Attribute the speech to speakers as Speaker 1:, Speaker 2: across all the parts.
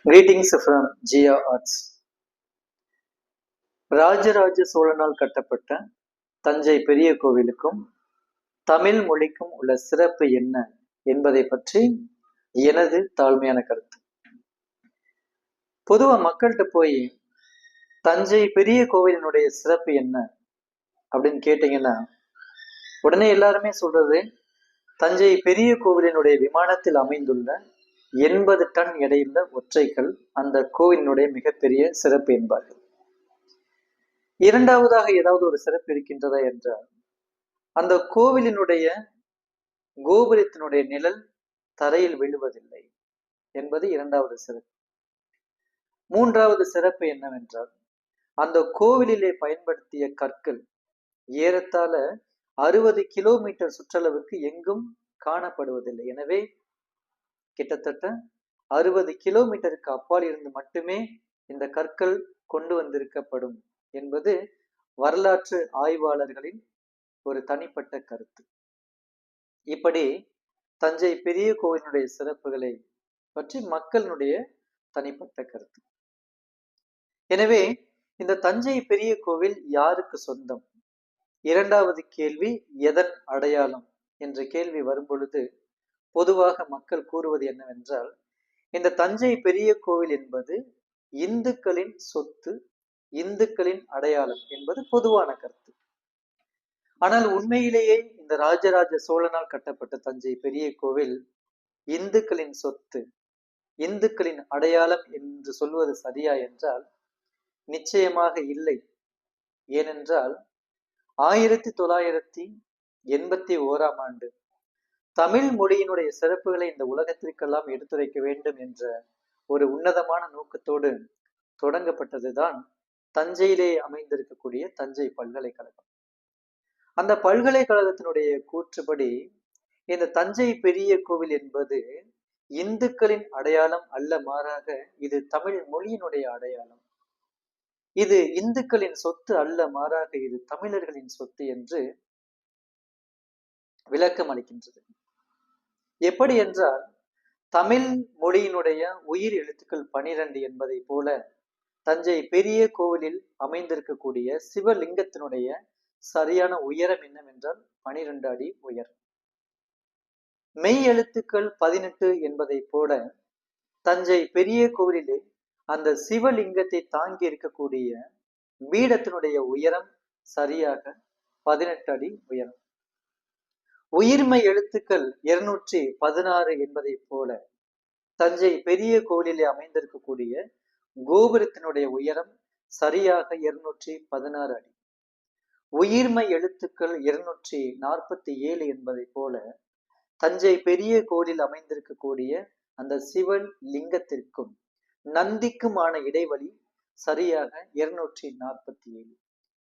Speaker 1: Greetings from Jia Arts. Rajaraja சோழனால் கட்டப்பட்ட தஞ்சை பெரிய கோவிலுக்கும் தமிழ் மொழிக்கும் உள்ள சிறப்பு என்ன என்பதை பற்றி எனது தாழ்மையான கருத்து. பொதுவா மக்கள்கிட்ட போய் தஞ்சை பெரிய கோவிலினுடைய சிறப்பு என்ன அப்படின்னு கேட்டீங்கன்னா உடனே எல்லாருமே சொல்றது தஞ்சை பெரிய கோவிலினுடைய விமானத்தில் அமைந்துள்ள 80 டன் எடையுள்ள ஒற்றைக்கல் அந்த கோவிலினுடைய மிகப்பெரிய சிறப்பு என்பார்கள். இரண்டாவதாக ஏதாவது ஒரு சிறப்பு இருக்கின்றதா என்றால் அந்த கோவிலினுடைய கோபுரத்தினுடைய நிழல் தரையில் விழுவதில்லை என்பது இரண்டாவது சிறப்பு. மூன்றாவது சிறப்பு என்னவென்றால் அந்த கோவிலிலே பயன்படுத்திய கற்கள் ஏறத்தாழ 60 கிலோமீட்டர் சுற்றளவுக்கு எங்கும் காணப்படுவதில்லை. எனவே கிட்டத்தட்ட 60 கிலோமீட்டருக்கு அப்பால் இருந்து மட்டுமே இந்த கற்கள் கொண்டு வந்திருக்கப்படும் என்பது வரலாற்று ஆய்வாளர்களின் ஒரு தனிப்பட்ட கருத்து. இப்படி தஞ்சை பெரிய கோவிலுடைய சிறப்புகளை பற்றி மக்களுடைய தனிப்பட்ட கருத்து. எனவே இந்த தஞ்சை பெரிய கோவில் யாருக்கு சொந்தம்? இரண்டாவது கேள்வி எதன் அடையாளம் என்ற கேள்வி வரும் பொழுது பொதுவாக மக்கள் கூறுவது என்னவென்றால் இந்த தஞ்சை பெரிய கோவில் என்பது இந்துக்களின் சொத்து, இந்துக்களின் அடையாளம் என்பது பொதுவான கருத்து. ஆனால் உண்மையிலேயே இந்த ராஜராஜ சோழனால் கட்டப்பட்ட தஞ்சை பெரிய கோவில் இந்துக்களின் சொத்து, இந்துக்களின் அடையாளம் என்று சொல்வது சரியா என்றால் நிச்சயமாக இல்லை. ஏனென்றால் 1981ஆம் ஆண்டு தமிழ் மொழியினுடைய சிறப்புகளை இந்த உலகத்திற்கெல்லாம் எடுத்துரைக்க வேண்டும் என்ற ஒரு உன்னதமான நோக்கத்தோடு தொடங்கப்பட்டதுதான் தஞ்சையிலே அமைந்திருக்கக்கூடிய தஞ்சை பல்கலைக்கழகம். அந்த பல்கலைக்கழகத்தினுடைய கூற்றுப்படி இந்த தஞ்சை பெரிய கோவில் என்பது இந்துக்களின் அடையாளம் அல்ல, மாறாக இது தமிழ் மொழியினுடைய அடையாளம். இது இந்துக்களின் சொத்து அல்ல, மாறாக இது தமிழர்களின் சொத்து என்று விளக்கம் அளிக்கின்றது. எப்படி என்றால் தமிழ் மொழியினுடைய உயிர் எழுத்துக்கள் 12 என்பதை போல தஞ்சை பெரிய கோவிலில் அமைந்திருக்கக்கூடிய சிவலிங்கத்தினுடைய சரியான உயரம் என்னவென்றால் 12 அடி உயரம். மெய் எழுத்துக்கள் 18 என்பதை போல தஞ்சை பெரிய கோவிலிலே அந்த சிவலிங்கத்தை தாங்கி இருக்கக்கூடிய பீடத்தினுடைய உயரம் சரியாக 18 அடி உயரம். உயிர்மை எழுத்துக்கள் 216 என்பதை போல தஞ்சை பெரிய கோவிலிலே அமைந்திருக்கக்கூடிய கோபுரத்தினுடைய உயரம் சரியாக 216 அடி. உயிர்மை எழுத்துக்கள் 247 என்பதை போல தஞ்சை பெரிய கோவிலில் அமைந்திருக்கக்கூடிய அந்த சிவன் லிங்கத்திற்கும் நந்திக்குமான இடைவெளி சரியாக 247.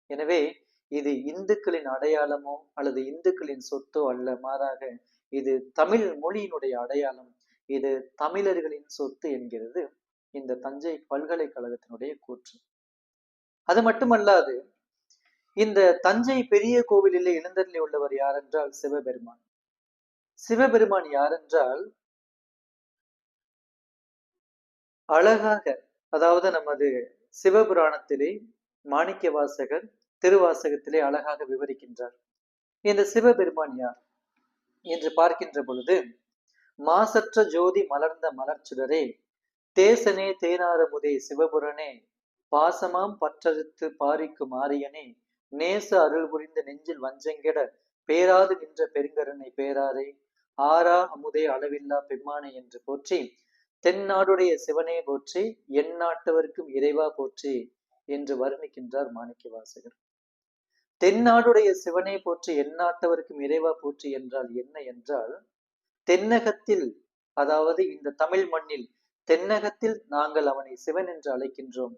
Speaker 1: எனவே இது இந்துக்களின் அடையாளமோ அல்லது இந்துக்களின் சொத்தோ அல்ல, மாறாக இது தமிழ் மொழியினுடைய அடையாளம், இது தமிழர்களின் சொத்து என்கிறது இந்த தஞ்சை பல்கலைக்கழகத்தினுடைய கூற்று. அது மட்டுமல்லாது இந்த தஞ்சை பெரிய கோவிலிலே எழுந்தருளி உள்ளவர் யார் என்றால் சிவபெருமான். சிவபெருமான் யார் என்றால் அழகாக, அதாவது நமது சிவபுராணத்திலே மாணிக்க வாசகர் திருவாசகத்திலே அழகாக விவரிக்கின்றார். இந்த சிவபெருமான் யார் என்று பார்க்கின்ற பொழுது மாசற்ற ஜோதி மலர்ந்த மலர்ச்சுடரே, தேசனே தேனாரமுதே சிவபுரனே, பாசமாம் பற்றறுத்து பாரிக்கும் ஆரியனே, நேச அருள் புரிந்த நெஞ்சில் வஞ்சங்கெட பேராது நின்ற பெருங்கருணை பேராரே, ஆரா அமுதே அளவில்லா பெம்மானை என்று போற்றி, தென்னாடுடைய சிவனே போற்றி, எந்நாட்டவர்க்கும் இறைவா போற்றி என்று வர்ணிக்கின்றார் மாணிக்க வாசகர். தென்னாடுடைய சிவனே போற்றி, எந்நாட்டவர்க்கும் இறைவா போற்றி என்றால் என்ன என்றால் தென்னகத்தில், அதாவது இந்த தமிழ் மண்ணில் தென்னகத்தில் நாங்கள் அவனை சிவன் என்று அழைக்கின்றோம்,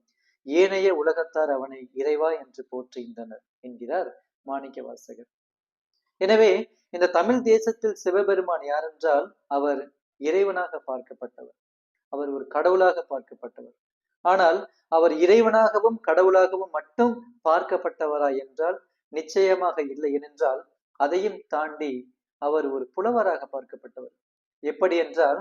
Speaker 1: ஏனைய உலகத்தார் அவனை இறைவா என்று போற்றுகின்றனர் என்கிறார் மாணிக்க வாசகர். எனவே இந்த தமிழ் தேசத்தில் சிவபெருமான் யார் என்றால் அவர் இறைவனாக பார்க்கப்பட்டவர், அவர் ஒரு கடவுளாக பார்க்கப்பட்டவர். ஆனால் அவர் இறைவனாகவும் கடவுளாகவும் மட்டும் பார்க்கப்பட்டவரா என்றால் நிச்சயமாக இல்லை. ஏனென்றால் அதையும் தாண்டி அவர் ஒரு புலவராக பார்க்கப்பட்டவர். எப்படி என்றால்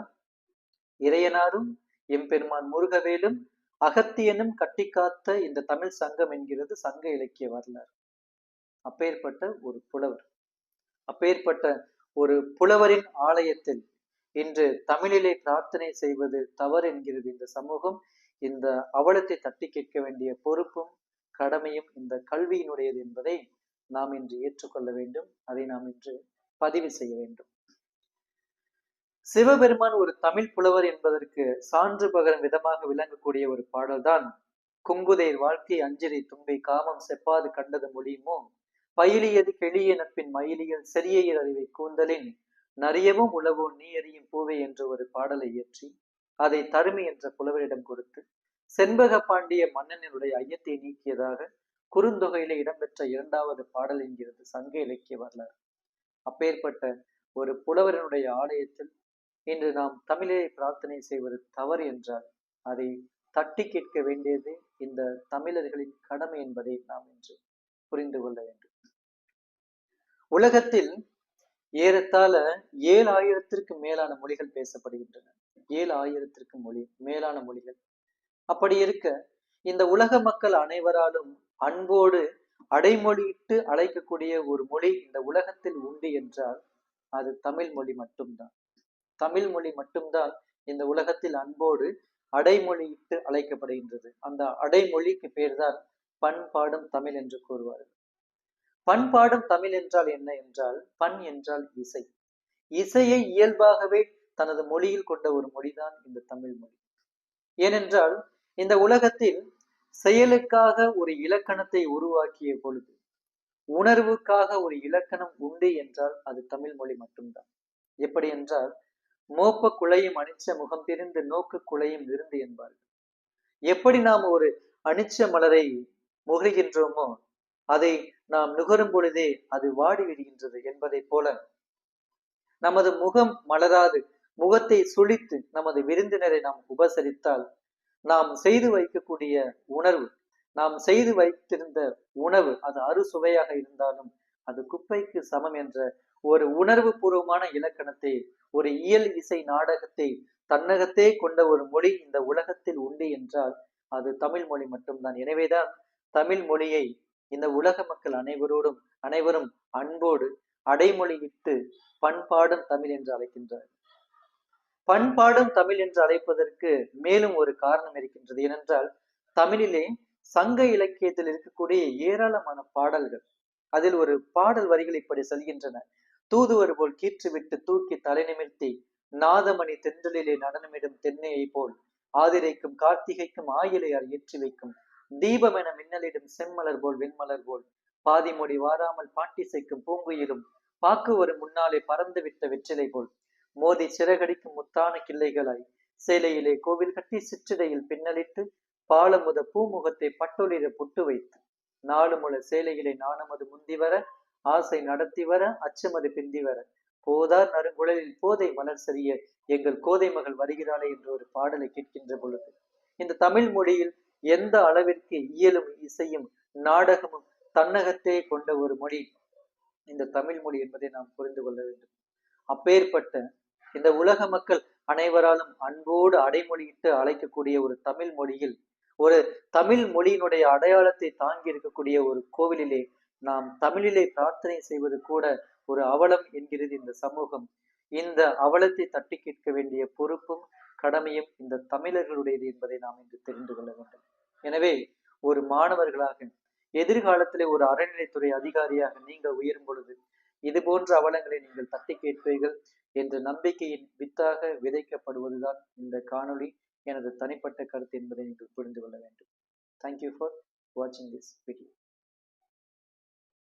Speaker 1: இறையனாரும் எம்பெருமான் முருகவேலும் அகத்தியனும் கட்டிக்காத்த இந்த தமிழ் சங்கம் என்கிறது சங்க இலக்கிய வரலாறு. அப்பேற்பட்ட ஒரு புலவர், அப்பேற்பட்ட ஒரு புலவரின் ஆலயத்தில் இன்று தமிழிலே பிரார்த்தனை செய்வது தவறு என்கிறது இந்த சமூகம். இந்த அவலத்தை தட்டி கேட்க வேண்டிய பொறுப்பும் கடமையும் இந்த கல்வியினுடையது என்பதை நாம் இன்று ஏற்றுக்கொள்ள வேண்டும். அதை நாம் இன்று பதிவு செய்ய வேண்டும். சிவபெருமான் ஒரு தமிழ் புலவர் என்பதற்கு சான்று பகரும் விதமாக விளங்கக்கூடிய ஒரு பாடல்தான் குங்குதைர் வாழ்க்கை அஞ்சிரை தும்பை காமம் செப்பாது கண்டது மொழியுமோ பயிலியது கெளிய நட்பின் மயிலியல் செரியையர் அறிவை கூந்தலின் நரியவும் உளவோ நீ அறியும் பூவே என்ற ஒரு பாடலை இயற்றி அதை தருமி என்ற புலவரிடம் கொடுத்து செண்பக பாண்டிய மன்னனுடைய ஐயத்தை நீக்கியதாக குறுந்தொகையில இடம்பெற்ற இரண்டாவது பாடல் என்கிறது சங்க இலக்கிய வரலாறு. அப்பேற்பட்ட ஒரு புலவரனுடைய ஆலயத்தில் இன்று நாம் தமிழை பிரார்த்தனை செய்வது தவறு என்றால் அதை தட்டி கேட்க வேண்டியது இந்த தமிழர்களின் கடமை என்பதை நாம் இன்று புரிந்து கொள்ள வேண்டும். உலகத்தில் ஏறத்தாழ 7000 மேலான மொழிகள் பேசப்படுகின்றன. 7000 மேலான மொழிகள். அப்படி இருக்க இந்த உலக மக்கள் அனைவராலும் அன்போடு அடைமொழியிட்டு அழைக்கக்கூடிய ஒரு மொழி இந்த உலகத்தில் உண்டு என்றால் அது தமிழ் மொழி மட்டும்தான். தமிழ் மொழி மட்டும்தான் இந்த உலகத்தில் அன்போடு அடைமொழியிட்டு அழைக்கப்படுகின்றது. அந்த அடைமொழிக்கு பேர்தான் பண்பாடும் தமிழ் என்று கூறுவார்கள். பண்பாடும் தமிழ் என்றால் என்ன என்றால், பண் என்றால் இசை. இசையை இயல்பாகவே தனது மொழியில் கொண்ட ஒரு மொழிதான் இந்த தமிழ் மொழி. ஏனென்றால் இந்த உலகத்தில் செயலுக்காக ஒரு இலக்கணத்தை உருவாக்கிய பொழுது உணர்வுக்காக ஒரு இலக்கணம் உண்டு என்றால் அது தமிழ் மொழி மட்டும்தான். எப்படி என்றால், மோப்ப குழையும் அனிச்ச முகம் திரிந்து நோக்கு குழையும் விருந்து என்பார்கள். எப்படி நாம் ஒரு அனிச்ச மலரை முகர்கின்றோமோ அதை நாம் நுகரும் பொழுதே அது வாடி விடுகின்றது என்பதை போல நமது முகம் மலராது முகத்தை சுழித்து நமது விருந்தினரை நாம் உபசரித்தால் நாம் செய்து வைக்கக்கூடிய உணர்வு, நாம் செய்து வைத்திருந்த உணவு அது அறுசுவையாக இருந்தாலும் அது குப்பைக்கு சமம் என்ற ஒரு உணர்வு பூர்வமான இலக்கணத்தை, ஒரு இயல் இசை நாடகத்தை தன்னகத்தே கொண்ட ஒரு மொழி இந்த உலகத்தில் உண்டு என்றால் அது தமிழ் மொழி மட்டும்தான். எனவேதான் தமிழ் மொழியை இந்த உலக மக்கள் அனைவரும் அன்போடு அடைமொழியிட்டு பண்பாடும் தமிழ் என்று அழைக்கின்றார். பண்பாடும் தமிழ் என்று அழைப்பதற்கு மேலும் ஒரு காரணம் இருக்கின்றது. ஏனென்றால் தமிழிலே சங்க இலக்கியத்தில் இருக்கக்கூடிய ஏராளமான பாடல்கள். அதில் ஒரு பாடல் வரிகள் இப்படி செல்கின்றன. தூதுவர் போல் கீற்று விட்டு தூக்கி தலை நிமிர்த்தி நாதமணி தென்றலிலே நடனமிடும் தென்னையை போல் ஆதிரைக்கும் கார்த்திகைக்கும் ஆயிலையார் ஏற்றி வைக்கும் தீபம் என மின்னலிடும் செம்மலர் போல் வெண்மலர் போல் பாதிமொழி வாராமல் பாட்டிசைக்கும் பூங்குயிலும் பாக்கு ஒரு முன்னாலே பறந்து விட்ட வெற்றிலை போல் மோதி சிறகடிக்கும் முத்தான கிள்ளைகளாய் சேலையிலே கோவில் கட்டி சிற்றிடையில் பின்னலிட்டு பாலமுத பூமுகத்தை பட்டொலிர புட்டு வைத்து நாலு முள சேலையிலே நாணமது முந்தி வர ஆசை நடத்தி வர அச்சமது பிந்தி வர போதார் நறுங்குழலில் போதை மலர் சரிய எங்கள் கோதை மகள் வருகிறாளே என்று ஒரு பாடலை கேட்கின்ற பொழுது இந்த தமிழ் மொழியில் எந்த அளவிற்கு இயலும் இசையும் நாடகமும் தன்னகத்தே கொண்ட ஒரு மொழி இந்த தமிழ் மொழி என்பதை நாம் புரிந்து கொள்ள வேண்டும். அப்பேற்பட்ட இந்த உலக மக்கள் அனைவராலும் அன்போடு அடைமொழியிட்டு அழைக்கக்கூடிய ஒரு தமிழ் மொழியில், ஒரு தமிழ் மொழியினுடைய அடையாளத்தை தாங்கி இருக்கக்கூடிய ஒரு கோவிலிலே நாம் தமிழிலே பிரார்த்தனை செய்வது கூட ஒரு அவலம் என்கிறது இந்த சமூகம். இந்த அவலத்தை தட்டி கேட்க வேண்டிய பொறுப்பும் கடமையும் இந்த தமிழர்களுடையது என்பதை நாம் இன்று தெரிந்து கொள்ள வேண்டும். எனவே ஒரு மாணவர்களாக எதிர்காலத்திலே ஒரு அறநிலைத்துறை அதிகாரியாக நீங்கள் உயரும் பொழுது இது போன்ற அவலங்களை நீங்கள் தட்டி கேட்பீர்கள் என்ற நம்பிக்கையின் வித்தாக விதைக்கப்படுவதுதான் இந்த காணொளி. எனது தனிப்பட்ட கருத்து என்பதை நீங்கள் புரிந்து கொள்ள வேண்டும். Thank you for watching this video.